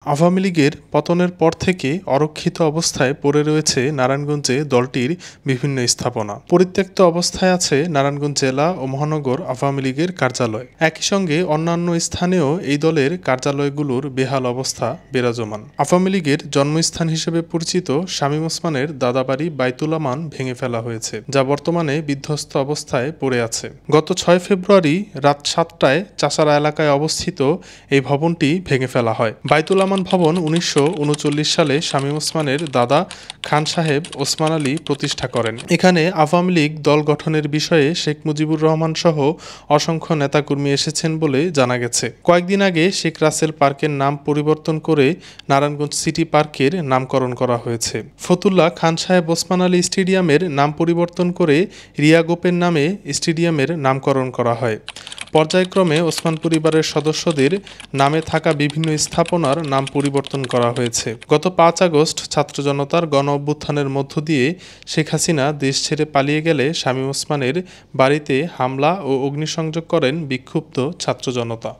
আওয়ামী লীগের পতনের পর থেকে অরক্ষিত অবস্থায় পড়ে রয়েছে নারায়ণগঞ্জে দলটির বিভিন্ন স্থাপনা। পরিত্যক্ত অবস্থায় আছে নারায়ণগঞ্জ জেলা ও মহানগর আওয়ামী লীগের কার্যালয়। একই সঙ্গে অন্যান্য স্থানেও এই দলের কার্যালয়গুলোর বেহাল অবস্থা বিরাজমান। আওয়ামী লীগের জন্মস্থান হিসেবে পরিচিত শামীম ওসমানের দাদাবাড়ি বাইতুল আমান ভেঙে ফেলা হয়েছে, যা বর্তমানে বিধ্বস্ত অবস্থায় পড়ে আছে। গত 6 ফেব্রুয়ারি রাত 7টায় চাষারা এলাকায় অবস্থিত এই ভবনটি ভেঙে ফেলা হয়। বাইতুল আমান ভবন 1939 সালে শামীম ওসমানের দাদা খান সাহেব ওসমান আলী প্রতিষ্ঠা করেন। এখানে আওয়ামী লীগ দল গঠনের বিষয়ে শেখ মুজিবুর রহমান সহ অসংখ্য নেতাকর্মী এসেছেন বলে জানা গেছে। কয়েকদিন আগে শেখ রাসেল পার্কের নাম পরিবর্তন করে নারায়ণগঞ্জ সিটি পার্কের নামকরণ করা হয়েছে। ফতুল্লা খান সাহেব ওসমান আলী স্টেডিয়ামের নাম পরিবর্তন করে রিয়া গোপের নামে স্টেডিয়ামের নামকরণ করা হয়। পর্যায়ক্রমে ওসমান পরিবারের সদস্যদের নামে থাকা বিভিন্ন স্থাপনার নাম পরিবর্তন করা হয়েছে। গত 5 আগস্ট ছাত্র জনতার গণ অভ্যুত্থানের মধ্য দিয়ে শেখ হাসিনা দেশ ছেড়ে পালিয়ে গেলে শামীম ওসমানের বাড়িতে হামলা ও অগ্নিসংযোগ করেন বিক্ষুব্ধ ছাত্র জনতা।